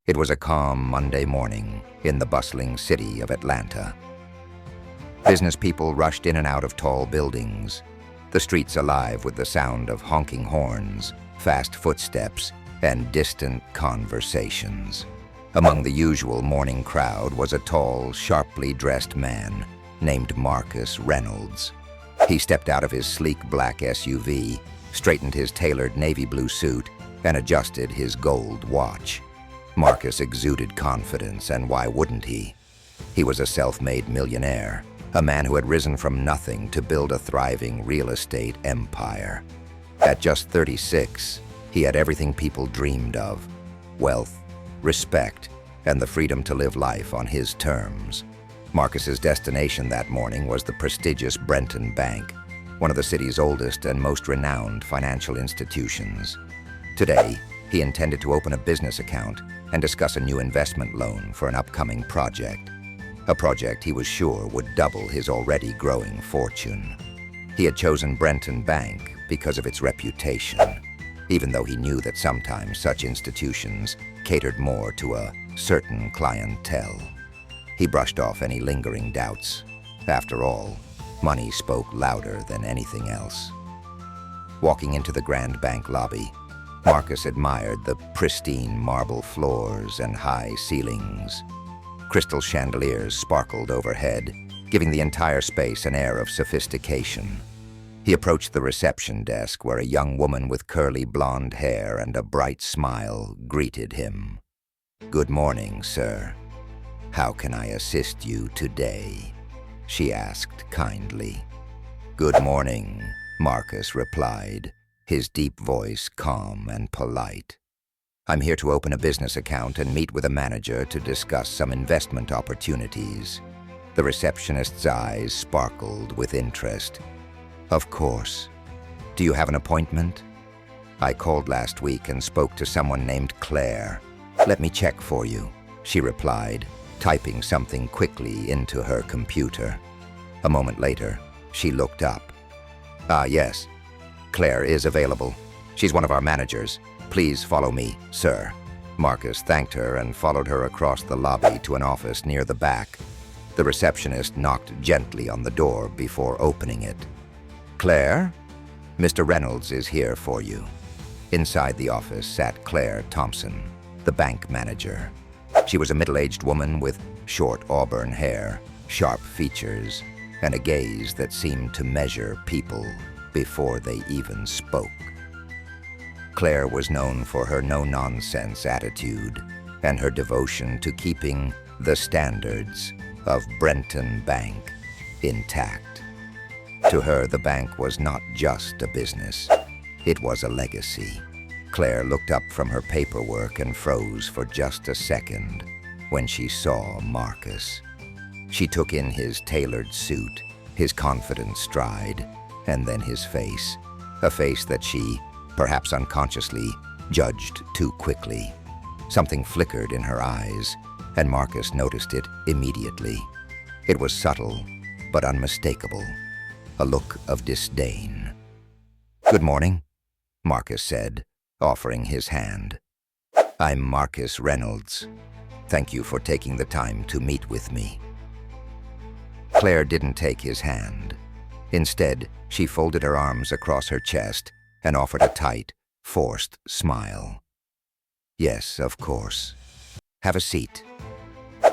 It was a calm Monday morning in the bustling city of Atlanta. Business people rushed in and out of tall buildings, the streets alive with the sound of honking horns, fast footsteps, and distant conversations. Among the usual morning crowd was a tall, sharply dressed man named Marcus Reynolds. He stepped out of his sleek black SUV, straightened his tailored navy blue suit, and adjusted his gold watch. Marcus exuded confidence, and why wouldn't he? He was a self-made millionaire, a man who had risen from nothing to build a thriving real estate empire. At just 36, he had everything people dreamed of: wealth, respect, and the freedom to live life on his terms. Marcus's destination that morning was the prestigious Brenton Bank, one of the city's oldest and most renowned financial institutions. Today, he intended to open a business account and discuss a new investment loan for an upcoming project. A project he was sure would double his already growing fortune. He had chosen Brenton Bank because of its reputation, even though he knew that sometimes such institutions catered more to a certain clientele. He brushed off any lingering doubts. After all, money spoke louder than anything else. Walking into the Grand Bank lobby, Marcus admired the pristine marble floors and high ceilings. Crystal chandeliers sparkled overhead, giving the entire space an air of sophistication. He approached the reception desk where a young woman with curly blonde hair and a bright smile greeted him. "Good morning, sir. How can I assist you today?" she asked kindly. "Good morning," Marcus replied, his deep voice calm and polite. "I'm here to open a business account and meet with a manager to discuss some investment opportunities." The receptionist's eyes sparkled with interest. "Of course. Do you have an appointment?" "I called last week and spoke to someone named Claire. Let me check for you," she replied, typing something quickly into her computer. A moment later, she looked up. "Ah, yes. Claire is available. She's one of our managers. Please follow me, sir." Marcus thanked her and followed her across the lobby to an office near the back. The receptionist knocked gently on the door before opening it. "Claire, Mr. Reynolds is here for you." Inside the office sat Claire Thompson, the bank manager. She was a middle-aged woman with short auburn hair, sharp features, and a gaze that seemed to measure people before they even spoke. Claire was known for her no-nonsense attitude and her devotion to keeping the standards of Brenton Bank intact. To her, the bank was not just a business, it was a legacy. Claire looked up from her paperwork and froze for just a second when she saw Marcus. She took in his tailored suit, his confident stride, and then his face, a face that she, perhaps unconsciously, judged too quickly. Something flickered in her eyes, and Marcus noticed it immediately. It was subtle, but unmistakable, a look of disdain. "Good morning," Marcus said, offering his hand. "I'm Marcus Reynolds. Thank you for taking the time to meet with me." Claire didn't take his hand. Instead, she folded her arms across her chest and offered a tight, forced smile. "Yes, of course. Have a seat."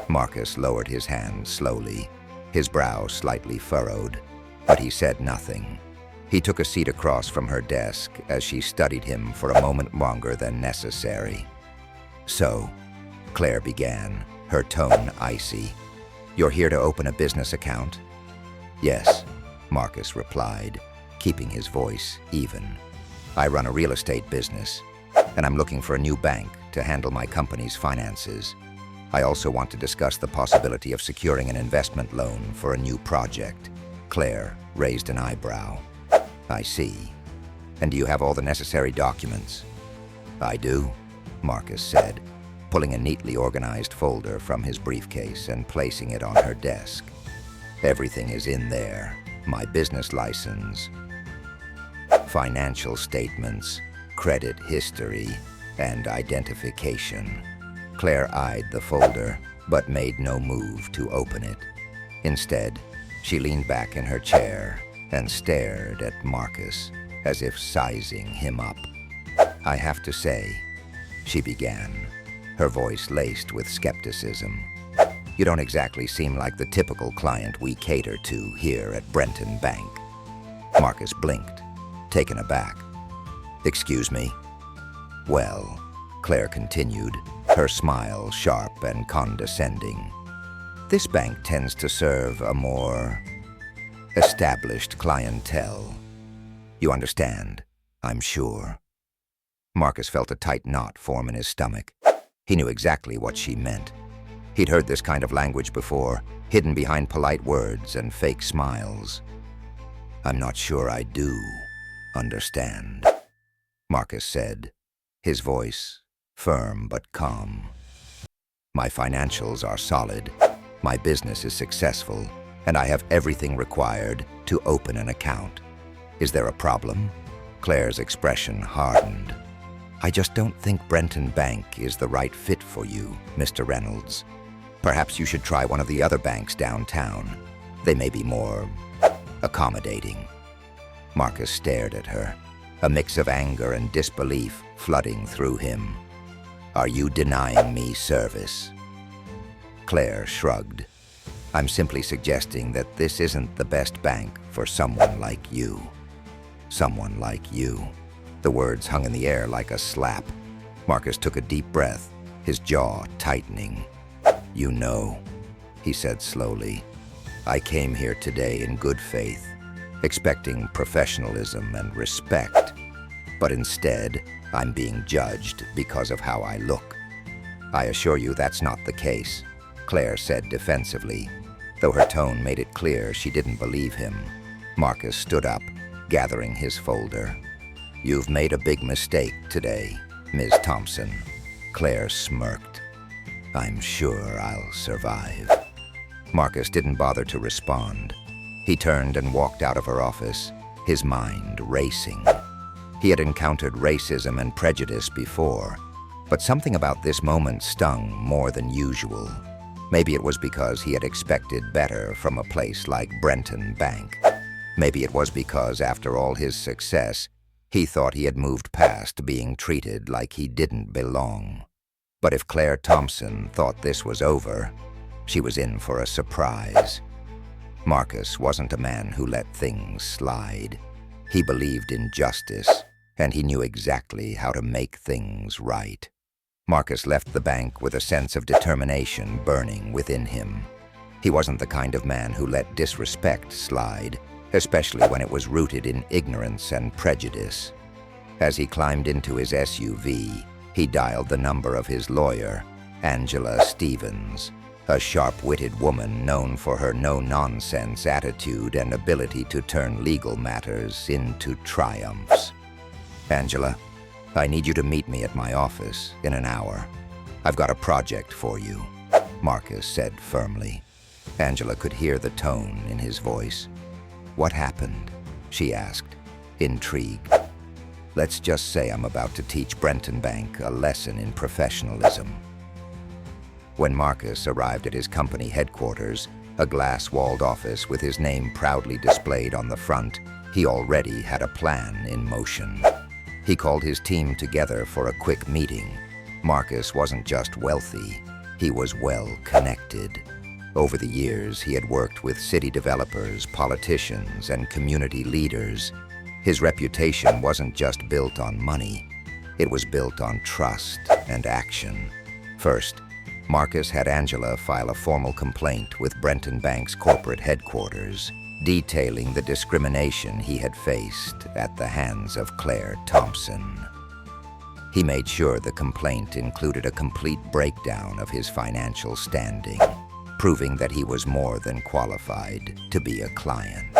Marcus lowered his hand slowly, his brow slightly furrowed, but he said nothing. He took a seat across from her desk as she studied him for a moment longer than necessary. "So," Claire began, her tone icy, "you're here to open a business account?" "Yes," Marcus replied, keeping his voice even. "I run a real estate business, and I'm looking for a new bank to handle my company's finances. I also want to discuss the possibility of securing an investment loan for a new project." Claire raised an eyebrow. "I see. And do you have all the necessary documents?" "I do," Marcus said, pulling a neatly organized folder from his briefcase and placing it on her desk. "Everything is in there. My business license, financial statements, credit history, and identification." Claire eyed the folder, but made no move to open it. Instead, she leaned back in her chair and stared at Marcus, as if sizing him up. "I have to say," she began, her voice laced with skepticism, "you don't exactly seem like the typical client we cater to here at Brenton Bank." Marcus blinked, taken aback. "Excuse me?" "Well," Claire continued, her smile sharp and condescending, "this bank tends to serve a more established clientele. You understand, I'm sure." Marcus felt a tight knot form in his stomach. He knew exactly what she meant. He'd heard this kind of language before, hidden behind polite words and fake smiles. "I'm not sure I do understand," Marcus said, his voice firm but calm. "My financials are solid, my business is successful, and I have everything required to open an account. Is there a problem?" Claire's expression hardened. "I just don't think Brenton Bank is the right fit for you, Mr. Reynolds. Perhaps you should try one of the other banks downtown. They may be more accommodating." Marcus stared at her, a mix of anger and disbelief flooding through him. "Are you denying me service?" Claire shrugged. "I'm simply suggesting that this isn't the best bank for someone like you." "Someone like you." The words hung in the air like a slap. Marcus took a deep breath, his jaw tightening. "You know," he said slowly, "I came here today in good faith, expecting professionalism and respect. But instead, I'm being judged because of how I look." "I assure you that's not the case," Claire said defensively, though her tone made it clear she didn't believe him. Marcus stood up, gathering his folder. "You've made a big mistake today, Ms. Thompson." Claire smirked. "I'm sure I'll survive." Marcus didn't bother to respond. He turned and walked out of her office, his mind racing. He had encountered racism and prejudice before, but something about this moment stung more than usual. Maybe it was because he had expected better from a place like Brenton Bank. Maybe it was because, after all his success, he thought he had moved past being treated like he didn't belong. But if Claire Thompson thought this was over, she was in for a surprise. Marcus wasn't a man who let things slide. He believed in justice, and he knew exactly how to make things right. Marcus left the bank with a sense of determination burning within him. He wasn't the kind of man who let disrespect slide, especially when it was rooted in ignorance and prejudice. As he climbed into his SUV, he dialed the number of his lawyer, Angela Stevens, a sharp-witted woman known for her no-nonsense attitude and ability to turn legal matters into triumphs. "Angela, I need you to meet me at my office in an hour. I've got a project for you," Marcus said firmly. Angela could hear the tone in his voice. "What happened?" she asked, intrigued. "Let's just say I'm about to teach Brenton Bank a lesson in professionalism." When Marcus arrived at his company headquarters, a glass-walled office with his name proudly displayed on the front, he already had a plan in motion. He called his team together for a quick meeting. Marcus wasn't just wealthy, he was well-connected. Over the years, he had worked with city developers, politicians, and community leaders. His reputation wasn't just built on money, it was built on trust and action. First, Marcus had Angela file a formal complaint with Brenton Bank's corporate headquarters, detailing the discrimination he had faced at the hands of Claire Thompson. He made sure the complaint included a complete breakdown of his financial standing, proving that he was more than qualified to be a client.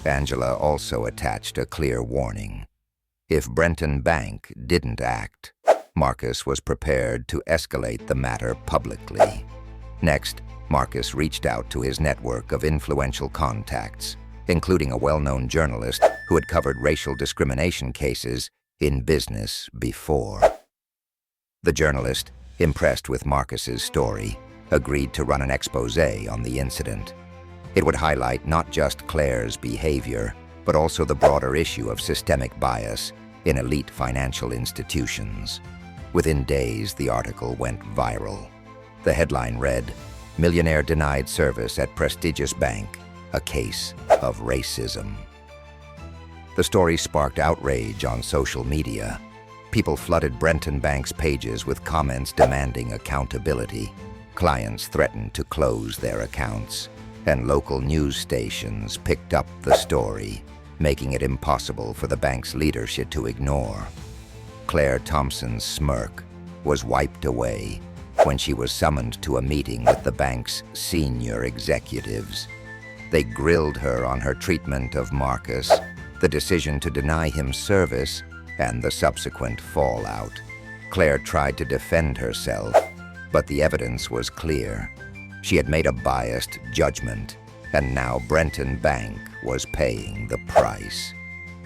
Angela also attached a clear warning. If Brenton Bank didn't act, Marcus was prepared to escalate the matter publicly. Next, Marcus reached out to his network of influential contacts, including a well-known journalist who had covered racial discrimination cases in business before. The journalist, impressed with Marcus's story, agreed to run an expose on the incident. It would highlight not just Claire's behavior, but also the broader issue of systemic bias in elite financial institutions. Within days, the article went viral. The headline read, "Millionaire denied service at prestigious bank, a case of racism." The story sparked outrage on social media. People flooded Brenton Bank's pages with comments demanding accountability. Clients threatened to close their accounts, and local news stations picked up the story, making it impossible for the bank's leadership to ignore. Claire Thompson's smirk was wiped away when she was summoned to a meeting with the bank's senior executives. They grilled her on her treatment of Marcus, the decision to deny him service, and the subsequent fallout. Claire tried to defend herself, but the evidence was clear. She had made a biased judgment, and now Brenton Bank was paying the price.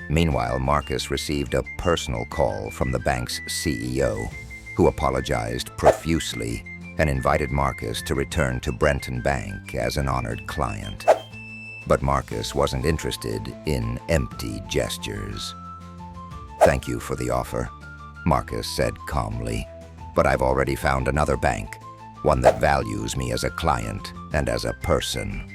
Meanwhile, Marcus received a personal call from the bank's CEO, who apologized profusely and invited Marcus to return to Brenton Bank as an honored client. But Marcus wasn't interested in empty gestures. "Thank you for the offer," Marcus said calmly, "but I've already found another bank, one that values me as a client and as a person."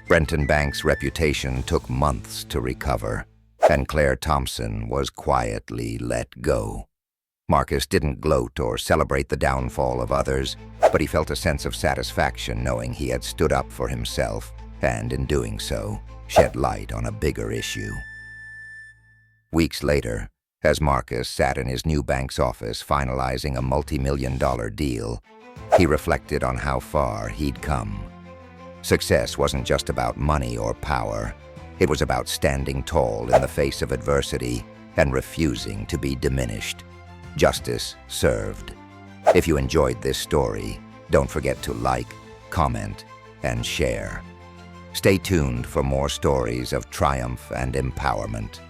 Brenton Bank's reputation took months to recover, and Claire Thompson was quietly let go. Marcus didn't gloat or celebrate the downfall of others, but he felt a sense of satisfaction knowing he had stood up for himself and, in doing so, shed light on a bigger issue. Weeks later, as Marcus sat in his new bank's office finalizing a multi-million-dollar deal, he reflected on how far he'd come. Success wasn't just about money or power. It was about standing tall in the face of adversity and refusing to be diminished. Justice served. If you enjoyed this story, don't forget to like, comment, and share. Stay tuned for more stories of triumph and empowerment.